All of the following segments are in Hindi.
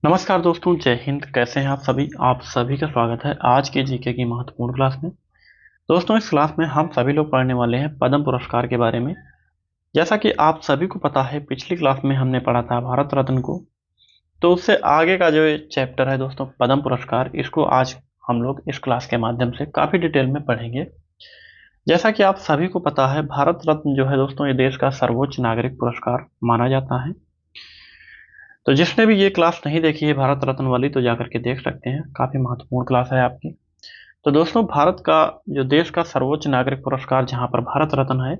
नमस्कार दोस्तों, जय हिंद। कैसे हैं आप सभी का स्वागत है आज के जीके की महत्वपूर्ण क्लास में। दोस्तों, इस क्लास में हम सभी लोग पढ़ने वाले हैं पद्म पुरस्कार के बारे में। जैसा कि आप सभी को पता है, पिछली क्लास में हमने पढ़ा था भारत रत्न को। तो उससे आगे का जो ये चैप्टर है दोस्तों, पद्म पुरस्कार, इसको आज हम लोग इस क्लास के माध्यम से काफी डिटेल में पढ़ेंगे। जैसा कि आप सभी को पता है, भारत रत्न जो है दोस्तों, ये देश का सर्वोच्च नागरिक पुरस्कार माना जाता है। तो जिसने भी ये क्लास नहीं देखी है भारत रत्न वाली, तो जाकर के देख सकते हैं, काफी महत्वपूर्ण क्लास है आपकी। तो दोस्तों, भारत का जो देश का सर्वोच्च नागरिक पुरस्कार, जहां पर भारत रत्न है,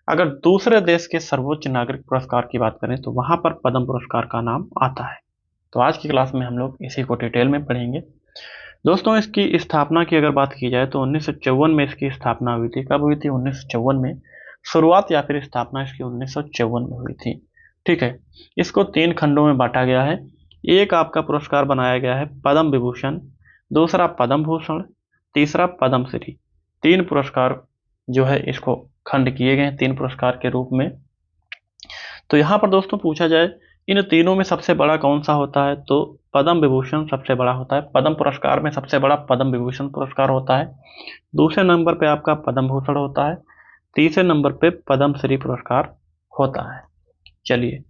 अगर दूसरे देश के सर्वोच्च नागरिक पुरस्कार की बात करें तो वहां पर पद्म पुरस्कार का नाम आता है। तो आज की क्लास में हम लोग इसी को डिटेल में पढ़ेंगे। दोस्तों, इसकी स्थापना की अगर बात की जाए तो 1954 में इसकी स्थापना हुई थी। कब हुई थी? 1954 में। शुरुआत या फिर स्थापना इसकी 1954 में हुई थी। ठीक है। इसको 3 खंडों में बांटा गया है। एक आपका पुरस्कार बनाया गया है पद्म विभूषण, दूसरा पद्म भूषण, तीसरा पद्म श्री। 3 पुरस्कार जो है इसको खंड किए गए हैं 3 पुरस्कार के रूप में। तो यहाँ पर दोस्तों पूछा जाए, इन तीनों में सबसे बड़ा कौन सा होता है, तो पद्म विभूषण सबसे बड़ा होता है। पद्म पुरस्कार में सबसे बड़ा पद्म विभूषण पुरस्कार होता है। दूसरे नंबर पे आपका पद्म भूषण होता है। तीसरे नंबर पे पद्म श्री पुरस्कार होता है। चलिए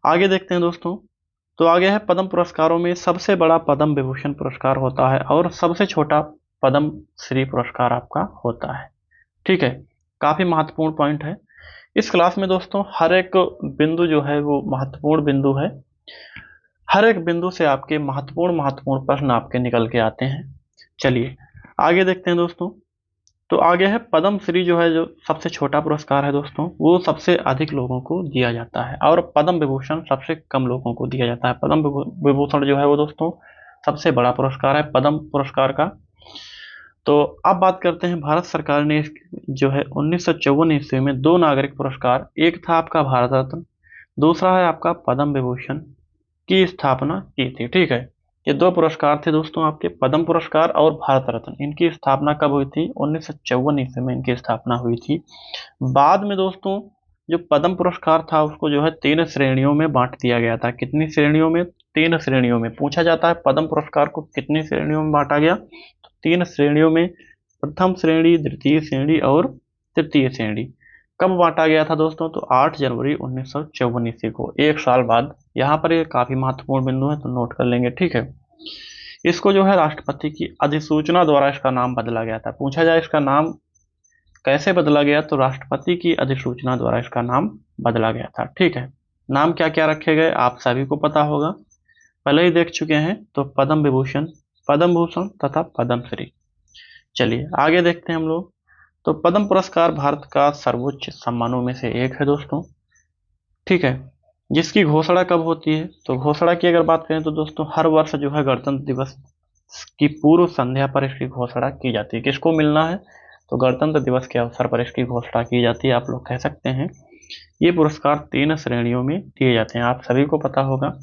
आगे देखते हैं दोस्तों। तो आगे है, पद्म पुरस्कारों में सबसे बड़ा पद्म विभूषण पुरस्कार होता है और सबसे छोटा पद्म श्री पुरस्कार आपका होता है। ठीक है। काफी महत्वपूर्ण पॉइंट है इस क्लास में दोस्तों। हर एक बिंदु जो है वो महत्वपूर्ण बिंदु है। हर एक बिंदु से आपके महत्वपूर्ण महत्वपूर्ण प्रश्न आपके निकल के आते हैं। चलिए आगे देखते हैं दोस्तों। तो आगे है, पद्म श्री जो है, जो सबसे छोटा पुरस्कार है दोस्तों, वो सबसे अधिक लोगों को दिया जाता है और पद्म विभूषण सबसे कम लोगों को दिया जाता है। पद्म विभूषण जो है वो दोस्तों सबसे बड़ा पुरस्कार है पद्म पुरस्कार का। तो अब बात करते हैं, भारत सरकार ने जो है 1954 ईस्वी में 2 नागरिक पुरस्कार, एक था आपका भारत रत्न, दूसरा है आपका पद्म विभूषण, की स्थापना की थी। ठीक है। ये 2 पुरस्कार थे दोस्तों आपके, पद्म पुरस्कार और भारत रत्न। इनकी स्थापना कब हुई थी? 1954 ईस्वी में इनकी स्थापना हुई थी। बाद में दोस्तों जो पद्म पुरस्कार था उसको जो है 3 श्रेणियों में बांट दिया गया था। कितनी श्रेणियों में? 3 श्रेणियों में। पूछा जाता है पद्म पुरस्कार को कितनी श्रेणियों में बांटा गया, तो 3 श्रेणियों में। प्रथम श्रेणी, द्वितीय श्रेणी और तृतीय श्रेणी। कब बांटा गया था दोस्तों? तो 8 जनवरी 1954 ईस्वी को, 1 साल बाद। यहाँ पर ये काफी महत्वपूर्ण बिंदु है, तो नोट कर लेंगे। ठीक है। इसको जो है राष्ट्रपति की अधिसूचना द्वारा इसका नाम बदला गया था। पूछा जाए इसका नाम कैसे बदला गया, तो राष्ट्रपति की अधिसूचना द्वारा इसका नाम बदला गया था। ठीक है। नाम क्या क्या रखे गए आप सभी को पता होगा, पहले ही देख चुके हैं। तो पद्म विभूषण, पद्म भूषण तथा पद्म श्री। चलिए आगे देखते हैं हम लोग। तो पद्म पुरस्कार भारत का सर्वोच्च सम्मानों में से एक है दोस्तों। ठीक है। जिसकी घोषणा कब होती है, तो घोषणा की अगर बात करें तो दोस्तों हर वर्ष जो है गणतंत्र दिवस की पूर्व संध्या पर इसकी घोषणा की जाती है। किसको मिलना है, तो गणतंत्र दिवस के अवसर पर इसकी घोषणा की जाती है। आप लोग कह सकते हैं ये पुरस्कार 3 श्रेणियों में दिए जाते हैं, आप सभी को पता होगा।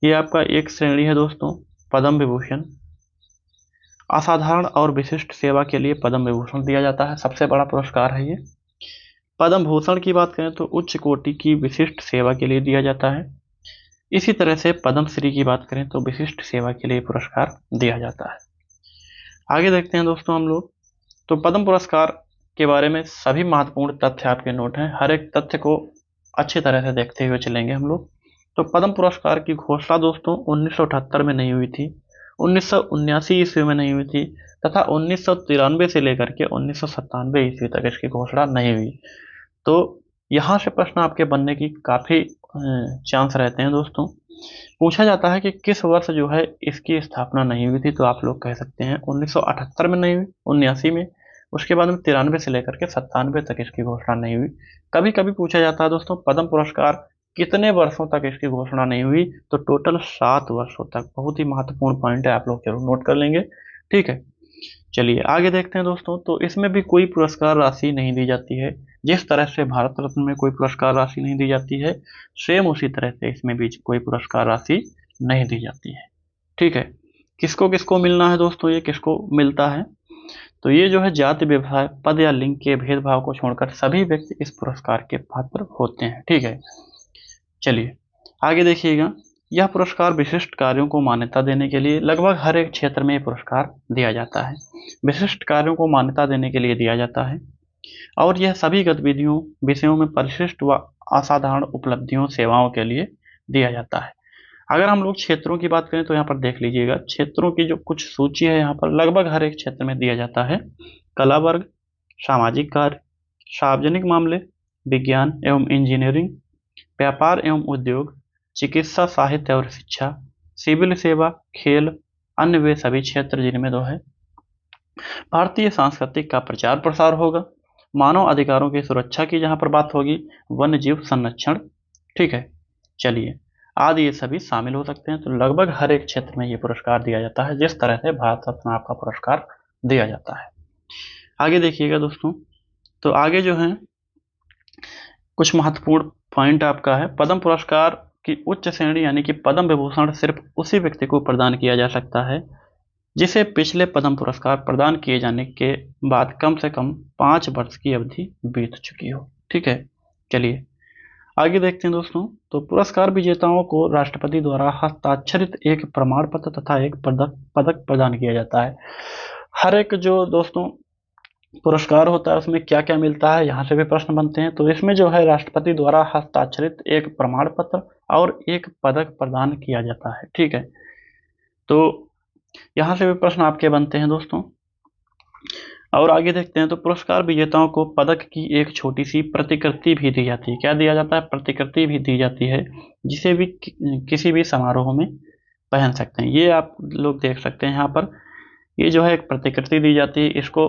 ये आपका एक श्रेणी है दोस्तों पद्म विभूषण। असाधारण और विशिष्ट सेवा के लिए पद्म विभूषण दिया जाता है, सबसे बड़ा पुरस्कार है ये। पद्म भूषण की बात करें तो उच्च कोटि की विशिष्ट सेवा के लिए दिया जाता है। इसी तरह से पद्म श्री की बात करें तो विशिष्ट सेवा के लिए पुरस्कार दिया जाता है। आगे देखते हैं दोस्तों हम लोग। तो पद्म पुरस्कार के बारे में सभी महत्वपूर्ण तथ्य आपके नोट हैं, हर एक तथ्य को अच्छी तरह से देखते हुए चलेंगे हम लोग। तो पद्म पुरस्कार की घोषणा दोस्तों 1978 में नहीं हुई थी, 1979 ईस्वी में नहीं हुई थी, तथा 1993 से लेकर के 1997 ईस्वी तक इसकी घोषणा नहीं हुई। तो यहाँ से प्रश्न आपके बनने की काफी चांस रहते हैं दोस्तों। पूछा जाता है कि किस वर्ष जो है इसकी स्थापना नहीं हुई थी, तो आप लोग कह सकते हैं 1978 में नहीं हुई, 79 में। उसके बाद में 93 से लेकर के 97 तक इसकी घोषणा नहीं हुई। कभी कभी पूछा जाता है दोस्तों पद्म पुरस्कार कितने वर्षों तक इसकी घोषणा नहीं हुई, तो टोटल 7 वर्षों तक। बहुत ही महत्वपूर्ण पॉइंट है, आप लोग जरूर नोट कर लेंगे। ठीक है। चलिए आगे देखते हैं दोस्तों। तो इसमें भी कोई पुरस्कार राशि नहीं दी जाती है। जिस तरह से भारत रत्न में कोई पुरस्कार राशि नहीं दी जाती है, सेम उसी तरह से इसमें भी कोई पुरस्कार राशि नहीं दी जाती है। ठीक है। किसको किसको मिलना है दोस्तों, ये किसको मिलता है, तो ये जो है जाति, व्यवसाय, पद या लिंग के भेदभाव को छोड़कर सभी व्यक्ति इस पुरस्कार के पात्र होते हैं। ठीक है। चलिए आगे देखिएगा। यह पुरस्कार विशिष्ट कार्यों को मान्यता देने के लिए लगभग हर एक क्षेत्र में ये पुरस्कार दिया जाता है। विशिष्ट कार्यों को मान्यता देने के लिए दिया जाता है और यह सभी गतिविधियों विषयों में परिशिष्ट व असाधारण उपलब्धियों सेवाओं के लिए दिया जाता है। अगर हम लोग क्षेत्रों की बात करें तो यहाँ पर देख लीजिएगा, क्षेत्रों की जो कुछ सूची है यहाँ पर लगभग हर एक क्षेत्र में दिया जाता है। कला वर्ग, सामाजिक कार्य, सार्वजनिक मामले, विज्ञान एवं इंजीनियरिंग, व्यापार एवं उद्योग, चिकित्सा, साहित्य और शिक्षा, सिविल सेवा, खेल, अन्य वे सभी क्षेत्र जिनमें दो है। भारतीय सांस्कृतिक का प्रचार प्रसार होगा। मानव अधिकारों की सुरक्षा की जहां पर बात होगी, वन्य जीव संरक्षण, ठीक है, चलिए आदि ये सभी शामिल हो सकते हैं। तो लगभग हर एक क्षेत्र में ये पुरस्कार दिया जाता है, जिस तरह से भारत रत्न आपका पुरस्कार दिया जाता है। आगे देखिएगा दोस्तों, तो आगे जो है कुछ महत्वपूर्ण पॉइंट आपका है। पद्म पुरस्कार की उच्च श्रेणी यानी कि पद्म विभूषण सिर्फ उसी व्यक्ति को प्रदान किया जा सकता है जिसे पिछले पद्म पुरस्कार प्रदान किए जाने के बाद कम से कम 5 वर्ष की अवधि बीत चुकी हो। ठीक है, चलिए आगे देखते हैं दोस्तों। तो पुरस्कार विजेताओं को राष्ट्रपति द्वारा हस्ताक्षरित एक प्रमाण पत्र तथा एक पदक प्रदान किया जाता है। हर एक जो दोस्तों पुरस्कार होता है उसमें क्या क्या मिलता है, यहाँ से भी प्रश्न बनते हैं। तो इसमें जो है राष्ट्रपति द्वारा हस्ताक्षरित एक प्रमाण पत्र और एक पदक प्रदान किया जाता है। ठीक है, तो यहाँ से भी प्रश्न आपके बनते हैं दोस्तों। और आगे देखते हैं, तो पुरस्कार विजेताओं को पदक की एक छोटी सी प्रतिकृति भी दी जाती है। क्या दिया जाता है? प्रतिकृति भी दी जाती है, जिसे भी किसी भी समारोह में पहन सकते हैं। ये आप लोग देख सकते हैं यहाँ पर, ये जो है एक प्रतिकृति दी जाती है, इसको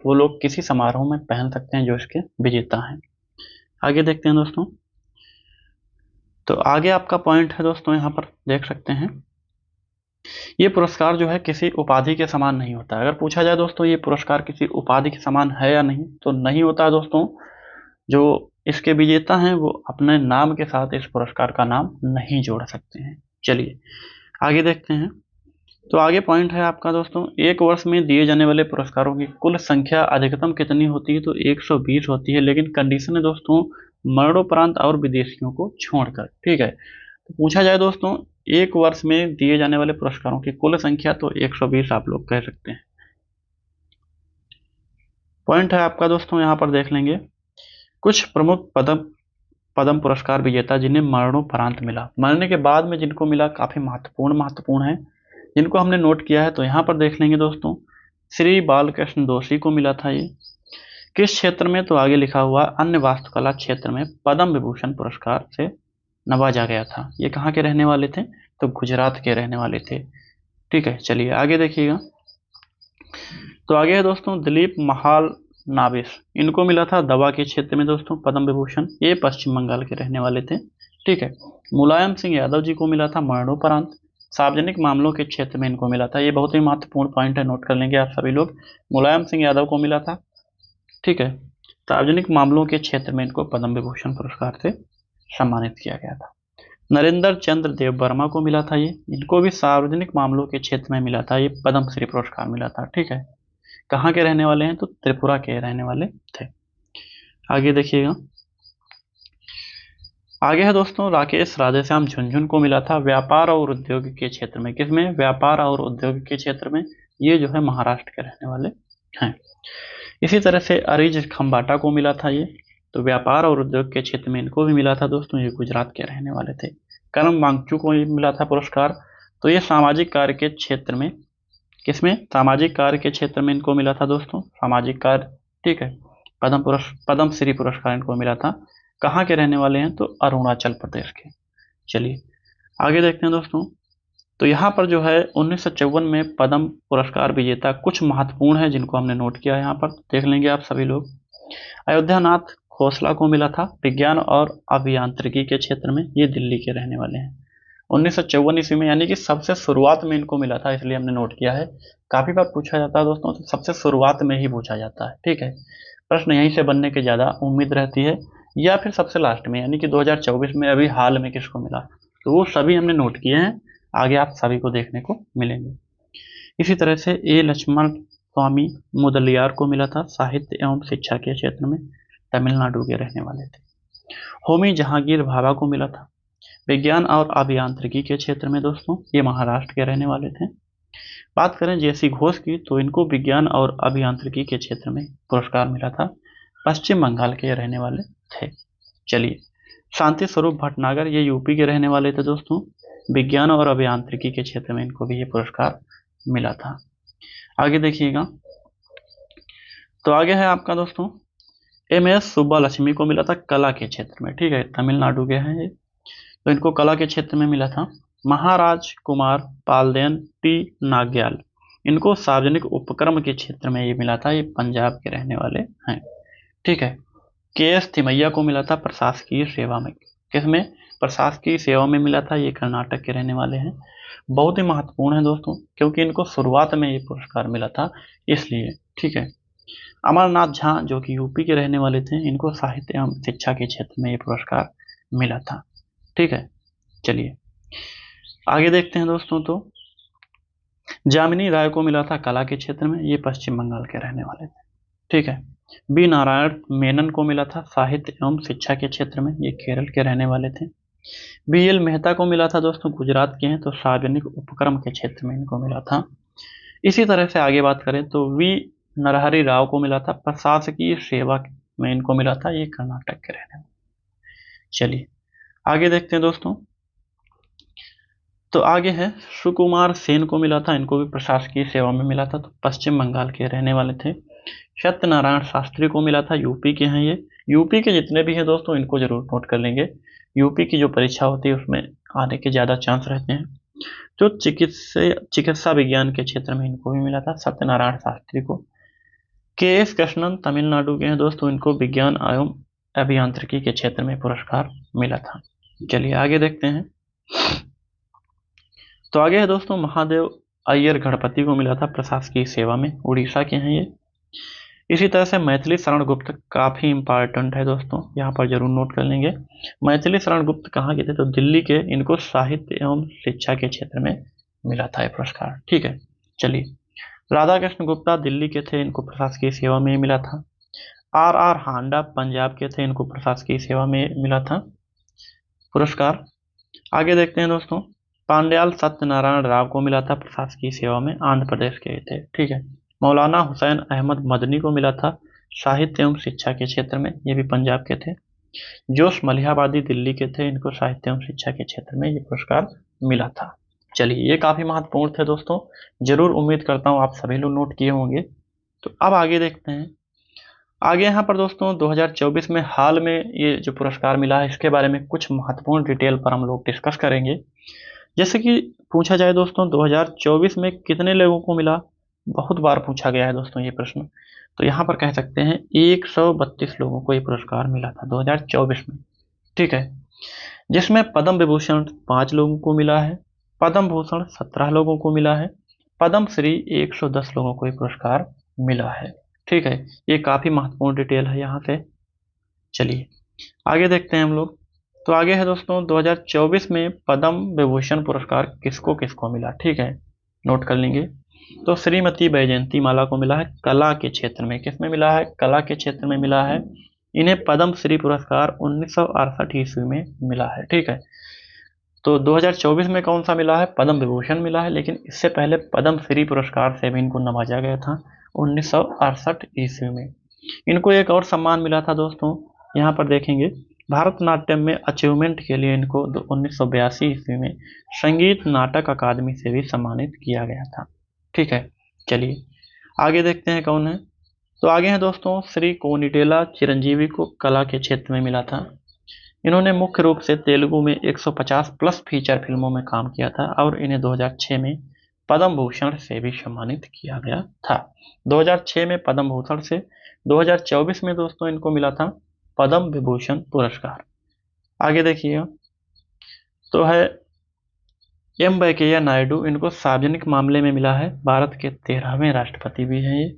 वो लोग किसी समारोह में पहन सकते हैं जो इसके विजेता हैं। आगे देखते हैं दोस्तों, तो आगे आपका पॉइंट है दोस्तों, यहाँ पर देख सकते हैं ये पुरस्कार जो है किसी उपाधि के समान नहीं होता है। अगर पूछा जाए दोस्तों ये पुरस्कार किसी उपाधि के समान है या नहीं, तो नहीं होता है दोस्तों। जो इसके विजेता हैं वो अपने नाम के साथ इस पुरस्कार का नाम नहीं जोड़ सकते हैं। चलिए आगे देखते हैं, तो आगे पॉइंट है आपका दोस्तों, एक वर्ष में दिए जाने वाले पुरस्कारों की कुल संख्या अधिकतम कितनी होती है? तो 120 होती है, लेकिन कंडीशन है दोस्तों मरणोपरांत और विदेशियों को छोड़कर। ठीक है, तो पूछा जाए दोस्तों एक वर्ष में दिए जाने वाले पुरस्कारों की कुल संख्या, तो 120 आप लोग कह सकते हैं। पॉइंट है आपका दोस्तों, यहाँ पर देख लेंगे कुछ प्रमुख पद्म पुरस्कार विजेता जिन्हें मरणोपरांत मिला, मरने के बाद में जिनको मिला, काफी महत्वपूर्ण है जिनको हमने नोट किया है। तो यहाँ पर देख लेंगे दोस्तों, श्री बालकृष्ण दोषी को मिला था ये किस क्षेत्र में? तो आगे लिखा हुआ अन्य वास्तुकला क्षेत्र में पद्म विभूषण पुरस्कार से नवाजा गया था। ये कहाँ के रहने वाले थे? तो गुजरात के रहने वाले थे। ठीक है, चलिए आगे देखिएगा, तो आगे है दोस्तों दिलीप महाल नाबिस, इनको मिला था दवा के क्षेत्र में दोस्तों पद्म विभूषण, ये पश्चिम बंगाल के रहने वाले थे। ठीक है, मुलायम सिंह यादव जी को मिला था मरणोपरांत, सार्वजनिक मामलों के क्षेत्र में इनको मिला था। ये बहुत ही महत्वपूर्ण पॉइंट है, नोट कर लेंगे आप सभी लोग। मुलायम सिंह यादव को मिला था, ठीक है, सार्वजनिक मामलों के क्षेत्र में इनको पद्म विभूषण पुरस्कार से सम्मानित किया गया था। नरेंद्र चंद्र देव वर्मा को मिला था ये, इनको भी सार्वजनिक मामलों के क्षेत्र में मिला था, ये पद्मश्री पुरस्कार मिला था। ठीक है, कहाँ के रहने वाले हैं? तो त्रिपुरा के रहने वाले थे। आगे देखिएगा, आगे है दोस्तों राकेश राधेश्याम झुनझुन को मिला था व्यापार और उद्योग के क्षेत्र में। किसमें? व्यापार और उद्योग के क्षेत्र में। ये जो है महाराष्ट्र के रहने वाले हैं। इसी तरह से अरिज खम्बाटा को मिला था ये, तो व्यापार और उद्योग के क्षेत्र में इनको भी मिला था दोस्तों, ये गुजरात के रहने वाले थे। करम वांगचू को मिला था पुरस्कार, तो ये सामाजिक कार्य के क्षेत्र में, किसमें? सामाजिक कार्य के क्षेत्र में इनको मिला था दोस्तों, सामाजिक कार्य। ठीक है, पद्मश्री पुरस्कार इनको मिला था। कहाँ के रहने वाले हैं? तो अरुणाचल प्रदेश के। चलिए आगे देखते हैं दोस्तों, तो यहाँ पर जो है 1954 में पद्म पुरस्कार विजेता कुछ महत्वपूर्ण है जिनको हमने नोट किया है, यहाँ पर देख लेंगे आप सभी लोग। अयोध्यानाथ खोसला को मिला था विज्ञान और अभियांत्रिकी के क्षेत्र में, ये दिल्ली के रहने वाले हैं। 1954 ईस्वी में, यानी कि सबसे शुरुआत में इनको मिला था, इसलिए हमने नोट किया है। काफी बार पूछा जाता है दोस्तों, तो सबसे शुरुआत में ही पूछा जाता है। ठीक है, प्रश्न यहीं से बनने की ज्यादा उम्मीद रहती है, या फिर सबसे लास्ट में, यानी कि 2024 में अभी हाल में किसको मिला, तो वो सभी हमने नोट किए हैं, आगे आप सभी को देखने को मिलेंगे। इसी तरह से ए लक्ष्मण स्वामी मुदलियार को मिला था साहित्य एवं शिक्षा के क्षेत्र में, तमिलनाडु के रहने वाले थे। होमी जहांगीर भाभा को मिला था विज्ञान और अभियांत्रिकी के क्षेत्र में दोस्तों ये महाराष्ट्र के रहने वाले थे। बात करें जेसी घोष की तो इनको विज्ञान और अभियांत्रिकी के क्षेत्र में पुरस्कार मिला था, पश्चिम बंगाल के रहने वाले थे। चलिए, शांति स्वरूप भटनागर ये यूपी के रहने वाले थे दोस्तों, विज्ञान और अभियांत्रिकी के क्षेत्र में इनको भी ये पुरस्कार मिला था। आगे देखिएगा, तो आगे है आपका दोस्तों एमएस सुब्बालक्ष्मी को मिला था कला के क्षेत्र में, ठीक है, तमिलनाडु के हैं ये, तो इनको कला के क्षेत्र में मिला था। महाराज कुमार पालदेन टी नाग्याल, इनको सार्वजनिक उपक्रम के क्षेत्र में ये मिला था, ये पंजाब के रहने वाले हैं, ठीक है। के एस थिमैया को मिला था प्रशासकीय सेवा में, किसमें, प्रशासकीय सेवा में मिला था, ये कर्नाटक के रहने वाले हैं। बहुत ही महत्वपूर्ण है दोस्तों, क्योंकि इनको शुरुआत में ये पुरस्कार मिला था इसलिए, ठीक है। अमरनाथ झा जो कि यूपी के रहने वाले थे, इनको साहित्य एवं शिक्षा के क्षेत्र में ये पुरस्कार मिला था, ठीक है। चलिए आगे देखते हैं दोस्तों, तो जामिनी राय को मिला था कला के क्षेत्र में, ये पश्चिम बंगाल के रहने वाले थे, ठीक है। बी नारायण मेनन को मिला था साहित्य एवं शिक्षा के क्षेत्र में, ये केरल के रहने वाले थे। बी एल मेहता को मिला था दोस्तों, गुजरात के हैं, तो सार्वजनिक उपक्रम के क्षेत्र में इनको मिला था। इसी तरह से आगे बात करें तो वी नरहरि राव को मिला था प्रशासकीय सेवा में, इनको मिला था, ये कर्नाटक के रहने वाले। चलिए आगे देखते हैं दोस्तों, तो आगे है सुकुमार सेन को मिला था, इनको भी प्रशासकीय सेवा में मिला था, तो पश्चिम बंगाल के रहने वाले थे। सत्यनारायण शास्त्री को मिला था, यूपी के हैं ये। यूपी के जितने भी हैं दोस्तों इनको जरूर नोट कर लेंगे, यूपी की जो परीक्षा होती है उसमें आने के ज़्यादा चांस रहते हैं। जो चिकित्सा विज्ञान के क्षेत्र में इनको भी मिला था, सत्यनारायण शास्त्री को। के एस कृष्णन तमिलनाडु के हैं दोस्तों, इनको विज्ञान एवं अभियांत्रिकी के क्षेत्र में पुरस्कार मिला था। चलिए आगे देखते हैं, तो आगे है दोस्तों महादेव अय्यर गणपति को मिला था प्रशासकीय सेवा में, उड़ीसा के हैं ये। इसी तरह से मैथिली शरण गुप्त काफी इंपॉर्टेंट है दोस्तों, यहाँ पर जरूर नोट कर लेंगे। मैथिली शरण गुप्त कहाँ के थे, तो दिल्ली के, इनको साहित्य एवं शिक्षा के क्षेत्र में मिला था ये पुरस्कार, ठीक है। चलिए राधा कृष्ण गुप्ता दिल्ली के थे, इनको प्रशासकीय सेवा में मिला था। आर आर हांडा पंजाब के थे, इनको प्रशासकीय सेवा में मिला था पुरस्कार। आगे देखते हैं दोस्तों, पांड्याल सत्यनारायण राव को मिला था प्रशासकीय सेवा में, आंध्र प्रदेश के थे, ठीक है। मौलाना हुसैन अहमद मदनी को मिला था साहित्य एवं शिक्षा के क्षेत्र में, ये भी पंजाब के थे। जोश मलिहाबादी दिल्ली के थे, इनको साहित्य एवं शिक्षा के क्षेत्र में ये पुरस्कार मिला था। चलिए ये काफी महत्वपूर्ण थे दोस्तों, जरूर उम्मीद करता हूँ आप सभी लोग नोट किए होंगे। तो अब आगे देखते हैं, आगे यहाँ पर दोस्तों 2024 में हाल में ये जो पुरस्कार मिला है इसके बारे में कुछ महत्वपूर्ण डिटेल पर हम लोग डिस्कस करेंगे। जैसे कि पूछा जाए दोस्तों 2024 में कितने लोगों को मिला, बहुत बार पूछा गया है दोस्तों ये प्रश्न, तो यहाँ पर कह सकते हैं 132 लोगों को ये पुरस्कार मिला था 2024 में, ठीक है। जिसमें पद्म विभूषण 5 लोगों को मिला है, पद्म भूषण 17 लोगों को मिला है, पद्म श्री 110 लोगों को ये पुरस्कार मिला है, ठीक है। ये काफी महत्वपूर्ण डिटेल है यहाँ से। चलिए आगे देखते हैं हम लोग, तो आगे है दोस्तों 2024 में पद्म विभूषण पुरस्कार किसको किसको मिला, ठीक है, नोट कर लेंगे। तो श्रीमती बैजयंती माला को मिला है कला के क्षेत्र में, किसमें मिला है, कला के क्षेत्र में मिला है। इन्हें पद्म श्री पुरस्कार 1968 ईस्वी में मिला है, ठीक है। तो 2024 में कौन सा मिला है, पद्म विभूषण मिला है, लेकिन इससे पहले पद्म श्री पुरस्कार से भी इनको नवाजा गया था 1968 ईस्वी में। इनको एक और सम्मान मिला था दोस्तों, यहाँ पर देखेंगे भारतनाट्यम में अचीवमेंट के लिए इनको 1982 ईस्वी में संगीत नाटक अकादमी से भी सम्मानित किया गया था, ठीक है। चलिए आगे देखते हैं कौन है, तो आगे हैं दोस्तों श्री कोनिटेला चिरंजीवी को कला के क्षेत्र में मिला था। इन्होंने मुख्य रूप से तेलुगु में 150 प्लस फीचर फिल्मों में काम किया था और इन्हें 2006 में पद्म भूषण से भी सम्मानित किया गया था। 2006 में पद्म भूषण से, 2024 में दोस्तों इनको मिला था पद्म विभूषण पुरस्कार। आगे देखिए, तो है एम वेंकैया नायडू, इनको सार्वजनिक मामले में मिला है, भारत के 13वें राष्ट्रपति भी हैं ये,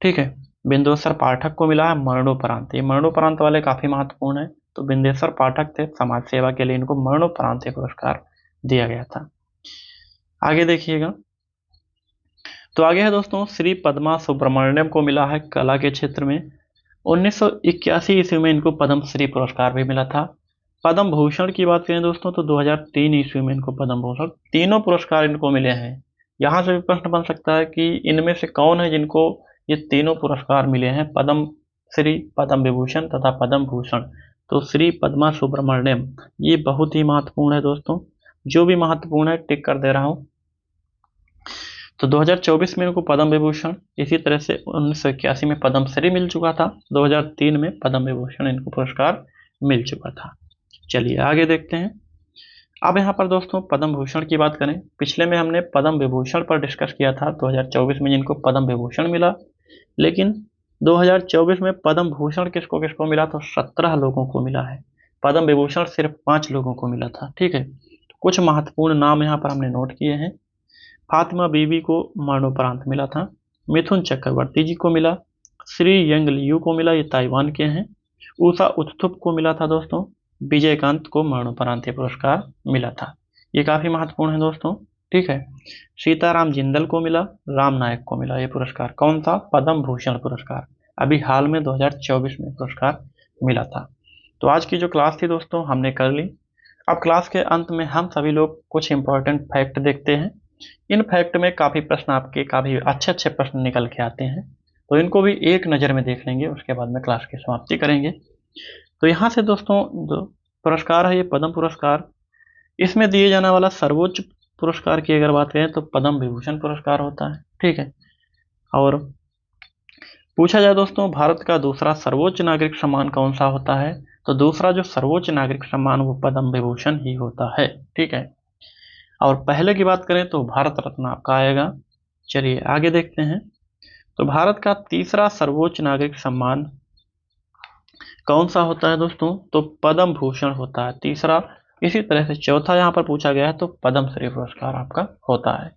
ठीक है। बिंदुसार पाठक को मिला है मरणोपरांत, ये मरणोपरांत वाले काफी महत्वपूर्ण है, तो बिंदेश्वर पाठक थे, समाज सेवा के लिए इनको मरणोपरांत पुरस्कार दिया गया था। आगे देखिएगा, तो आगे है दोस्तों श्री पद्मा सुब्रमण्यम को मिला है कला के क्षेत्र में, 1981 ईस्वी में इनको पद्मश्री पुरस्कार भी मिला था। पद्म भूषण की बात करें दोस्तों तो 2003 ईस्वी में इनको पद्म भूषण तीनों पुरस्कार इनको मिले हैं। यहाँ से भी प्रश्न बन सकता है कि इनमें से कौन है जिनको ये तीनों पुरस्कार मिले हैं, पद्म श्री, पद्म विभूषण तथा पद्म भूषण। तो श्री पद्मा सुब्रमण्यम, ये बहुत ही महत्वपूर्ण है दोस्तों, जो भी महत्वपूर्ण है टिक कर दे रहा हूँ। तो 2024 में इनको पद्म विभूषण, इसी तरह से 1981 में पद्म श्री मिल चुका था, 2003 में पद्म विभूषण इनको पुरस्कार मिल चुका था। चलिए आगे देखते हैं। अब यहाँ पर दोस्तों पद्म भूषण की बात करें, पिछले में हमने पद्म विभूषण पर डिस्कस किया था 2024 में जिनको पद्म विभूषण मिला, लेकिन 2024 में पद्म भूषण किसको किसको मिला, तो 17 लोगों को मिला है। पद्म विभूषण सिर्फ 5 लोगों को मिला था। ठीक है, तो कुछ महत्वपूर्ण नाम यहाँ पर हमने नोट किए हैं। फातिमा बीबी को मरणोपरांत मिला था, मिथुन चक्रवर्ती जी को मिला, श्री यंग लियू को मिला, ये ताइवान के हैं, उषा उत्थुप को मिला था दोस्तों, विजयकांत को मरणोपरांत ये पुरस्कार मिला था। ये काफी महत्वपूर्ण है दोस्तों। ठीक है, सीताराम जिंदल को मिला, राम नायक को मिला ये पुरस्कार। कौन सा, पद्म भूषण पुरस्कार, अभी हाल में 2024 में पुरस्कार मिला था। तो आज की जो क्लास थी दोस्तों हमने कर ली। अब क्लास के अंत में हम सभी लोग कुछ इंपॉर्टेंट फैक्ट देखते हैं। इन फैक्ट में काफी प्रश्न आपके काफी अच्छे अच्छे प्रश्न निकल के आते हैं, तो इनको भी एक नज़र में देख लेंगे, उसके बाद में क्लास की समाप्ति करेंगे। तो यहाँ से दोस्तों जो पुरस्कार है ये पद्म पुरस्कार, इसमें दिए जाने वाला सर्वोच्च पुरस्कार की अगर बात करें तो पद्म विभूषण पुरस्कार होता है। ठीक है, और पूछा जाए दोस्तों भारत का दूसरा सर्वोच्च नागरिक सम्मान कौन सा होता है, तो दूसरा जो सर्वोच्च नागरिक सम्मान वो पद्म विभूषण ही होता है। ठीक है, और पहले की बात करें तो भारत रत्न आपका आएगा। चलिए आगे देखते हैं। तो भारत का तीसरा सर्वोच्च नागरिक सम्मान कौन सा होता है दोस्तों, तो पद्म भूषण होता है तीसरा। इसी तरह से चौथा यहाँ पर पूछा गया है तो पद्म श्री पुरस्कार आपका होता है।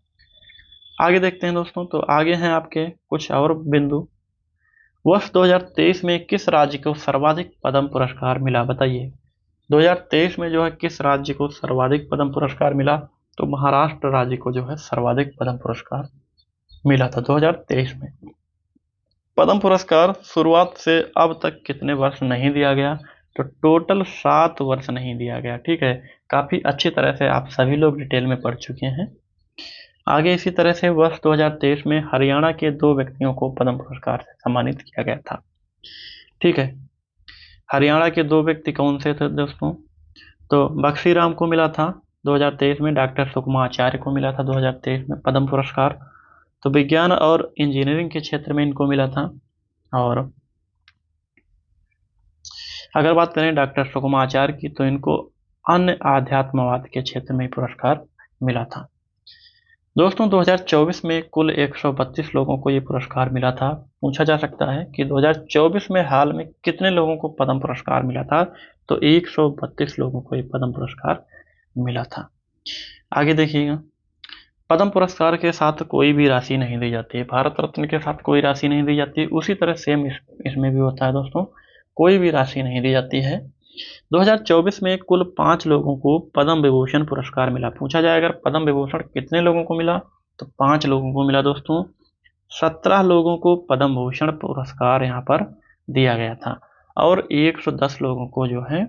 आगे देखते हैं दोस्तों, तो आगे हैं आपके कुछ और बिंदु। वर्ष 2023 में किस राज्य को सर्वाधिक पद्म पुरस्कार मिला, बताइए। 2023 में जो है किस राज्य को सर्वाधिक पद्म पुरस्कार मिला, तो महाराष्ट्र राज्य को जो है सर्वाधिक पद्म पुरस्कार मिला था 2023 में। पद्म पुरस्कार शुरुआत से अब तक कितने वर्ष नहीं दिया गया, तो टोटल 7 वर्ष नहीं दिया गया। ठीक है, काफी अच्छी तरह से आप सभी लोग डिटेल में पढ़ चुके हैं। आगे इसी तरह से वर्ष 2023 में हरियाणा के 2 व्यक्तियों को पद्म पुरस्कार से सम्मानित किया गया था। ठीक है, हरियाणा के 2 व्यक्ति कौन से थे दोस्तों, तो बख्शी राम को मिला था 2023 में, डॉक्टर सुकमा आचार्य को मिला था 2023 में पद्म पुरस्कार। तो विज्ञान और इंजीनियरिंग के क्षेत्र में इनको मिला था। और अगर बात करें डॉक्टर सुकमा आचार्य की तो इनको अन्य आध्यात्मवाद के क्षेत्र में पुरस्कार मिला था। दोस्तों 2024 में कुल 132 लोगों को ये पुरस्कार मिला था। पूछा जा सकता है कि 2024 में हाल में कितने लोगों को पद्म पुरस्कार मिला था, तो 132 लोगों को ये पद्म पुरस्कार मिला था। आगे देखिएगा, पद्म पुरस्कार के साथ कोई भी राशि नहीं दी जाती है, भारत रत्न के साथ कोई राशि नहीं दी जाती, उसी तरह सेम इसमें भी होता है दोस्तों, कोई भी राशि नहीं दी जाती है। 2024 में कुल 5 लोगों को पद्म विभूषण पुरस्कार मिला। पूछा जाए अगर पद्म विभूषण कितने लोगों को मिला, तो 5 लोगों को मिला दोस्तों। 17 लोगों को पद्म भूषण पुरस्कार यहाँ पर दिया गया था, और 110 लोगों को जो है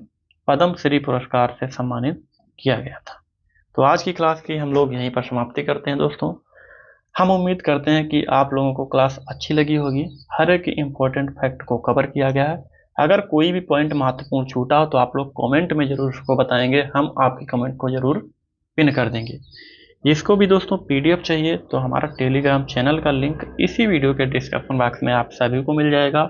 पद्म श्री पुरस्कार से सम्मानित किया गया था। तो आज की क्लास की हम लोग यहीं पर समाप्ति करते हैं दोस्तों। हम उम्मीद करते हैं कि आप लोगों को क्लास अच्छी लगी होगी, हर एक इम्पोर्टेंट फैक्ट को कवर किया गया है। अगर कोई भी पॉइंट महत्वपूर्ण छूटा हो तो आप लोग कमेंट में जरूर उसको बताएंगे, हम आपके कमेंट को जरूर पिन कर देंगे। इसको भी दोस्तों पीडीएफ चाहिए तो हमारा टेलीग्राम चैनल का लिंक इसी वीडियो के डिस्क्रिप्शन बॉक्स में आप सभी को मिल जाएगा।